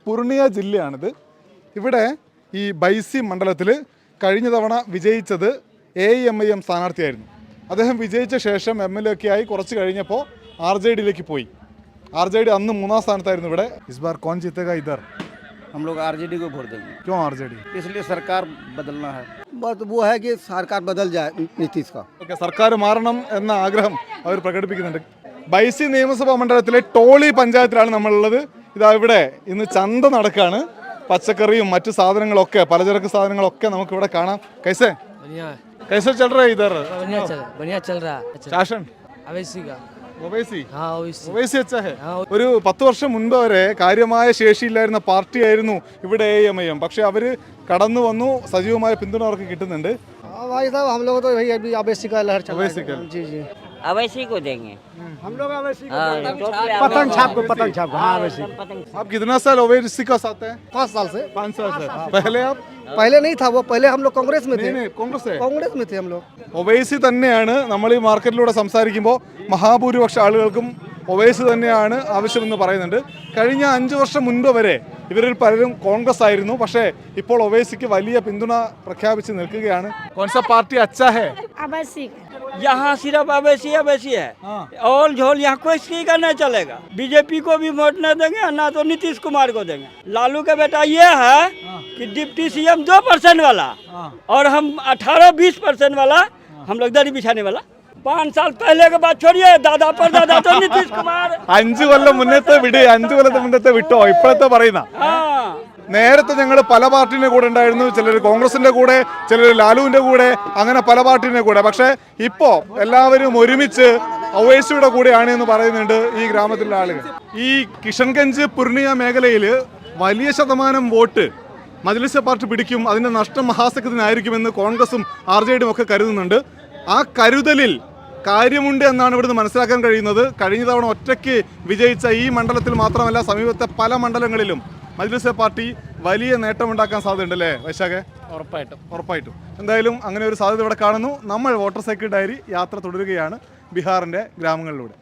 പൂർണിയ ജില്ലയാണിത്. ഇവിടെ ഈ ബൈസി മണ്ഡലത്തിൽ കഴിഞ്ഞ തവണ വിജയിച്ചത് AIMIM സ്ഥാനാർത്ഥിയായിരുന്നു. അദ്ദേഹം വിജയിച്ച ശേഷം MLA ഒക്കെ ആയി കുറച്ച് കഴിഞ്ഞപ്പോൾ RJDയിലേക്ക് പോയി. RJD അന്ന് 3ാം സ്ഥാനത്തായിരുന്നു ഇവിടെ. इस बार कौन जीतेगा इधर? हम लोग RJD को वोट देंगे. क्यों RJD? इसलिए सरकार बदलना है. बस वो है कि सरकार बदल जाए नीतीश का. ഓക്കെ, സർക്കാർ മാറണം എന്ന ആഗ്രഹം അവർ പ്രകടിപ്പിക്കുന്നുണ്ട്. ബൈസി നിയമസഭാ മണ്ഡലത്തിലെ ടോളി പഞ്ചായത്തിലാണ് നമ്മളുള്ളത്. ഇതാ ഇവിടെ ഇന്ന് ചന്ത നടക്കാണ്. പച്ചക്കറിയും മറ്റു സാധനങ്ങളൊക്കെ, പലചരക്ക് സാധനങ്ങളൊക്കെ നമുക്ക് ഇവിടെ കാണാം. കൈസേ कैसे चल रहा है इधर? बढ़िया चल रहा है. शासन अवैसी का. ഒവൈസി അച്ഛാ ഹേ. ഒരു 10 വർഷം മുൻപ് വരെ കാര്യമായ ശേഷിയില്ലായിരുന്ന പാർട്ടിയായിരുന്നു ഇവിടെ AIMIM. പക്ഷെ അവര് കടന്നു വന്നു, സജീവമായ പിന്തുണ അവർക്ക് കിട്ടുന്നുണ്ട്. भाई साहब हम लोग तो भाई अभी अवैसी का लहर चल रहा है. जी जी अवैसी को देंगे हम लोग अवैसी को पतंग छाप को. हाँ अवैसी. आप कितना साल ओवैसी का साथ हैं? 5 साल से. 5 साल से. पहले आप? पहले नहीं था वो, पहले हम लोग कांग्रेस में थे. नहीं, कांग्रेस में थे हम लोग. ഒവൈസി തന്നെയാണ് നമ്മൾ ഈ മാർക്കറ്റിലൂടെ സംസാരിക്കുമ്പോൾ മഹാഭൂരിപക്ഷ ആളുകൾക്കും ഒവൈസി തന്നെയാണ് ആവശ്യമെന്ന് പറയുന്നുണ്ട്. കഴിഞ്ഞ 5 വർഷം മുൻപ് വരെ ഇവരിൽ പലരും കോൺഗ്രസ് ആയിരുന്നു. പക്ഷേ ഇപ്പോൾ ഒവൈസിക്ക് വലിയ പിന്തുണ പ്രഖ്യാപിച്ച് നിൽക്കുകയാണ്. കോൺസ പാർട്ടി അച്ഛാ ഹേ? अवैसी. यहाँ सिर्फ अवैसी है. और झोल यहाँ कोई किसी का नहीं चलेगा. बीजेपी को भी वोट नहीं देंगे, ना तो नीतीश कुमार को देंगे. लालू का बेटा ये है कि डिप्टी CM 2% वाला और हम 18-20% वाला, हम लोग दरी बिछाने वाला. 5 साल पहले के बात छोड़िए, दादा पर दादा तो नीतीश कुमार. 5 കൊല്ലം മുന്നത്തെ വിട്, 5 കൊല്ലത്തെ മുന്നത്തെ വിട്ടോ, ഇപ്പോഴത്തെ പറയുന്ന. നേരത്തെ ഞങ്ങൾ പല പാർട്ടിയുടെ കൂടെ ഉണ്ടായിരുന്നു. ചിലർ കോൺഗ്രസിന്റെ കൂടെ, ചിലർ ലാലുവിന്റെ കൂടെ, അങ്ങനെ പല പാർട്ടിയുടെ കൂടെ. പക്ഷേ ഇപ്പോ എല്ലാവരും ഒരുമിച്ച് ഒവൈസിയുടെ കൂടെയാണ് എന്ന് പറയുന്നുണ്ട് ഈ ഗ്രാമത്തിലുള്ള ആളുകൾ. ഈ കിഷൻഗഞ്ച് പൂർണിയ മേഖലയിൽ വലിയ ശതമാനം വോട്ട് മജ്ലിസ് പാർട്ടി പിടിക്കും. അതിന്റെ നഷ്ടം മഹാസഖ്യത്തിനായിരിക്കുമെന്ന് കോൺഗ്രസും RJDയും ഒക്കെ കരുതുന്നുണ്ട്. ആ കരുതലിൽ കാര്യമുണ്ട് എന്നാണ് ഇവിടുന്ന് മനസ്സിലാക്കാൻ കഴിയുന്നത്. കഴിഞ്ഞ തവണ ഒറ്റയ്ക്ക് വിജയിച്ച ഈ മണ്ഡലത്തിൽ മാത്രമല്ല, സമീപത്തെ പല മണ്ഡലങ്ങളിലും മജ്ലിസ് പാർട്ടി വലിയ നേട്ടമുണ്ടാക്കാൻ സാധ്യതയുണ്ട് അല്ലേ വൈശാഖെ? ഉറപ്പായിട്ടും. എന്തായാലും അങ്ങനെ ഒരു സാധ്യത ഇവിടെ കാണുന്നു. നമ്മൾ വോട്ടർ സൈക്കിൾ ഡയറി യാത്ര തുടരുകയാണ് ബീഹാറിൻ്റെ ഗ്രാമങ്ങളിലൂടെ.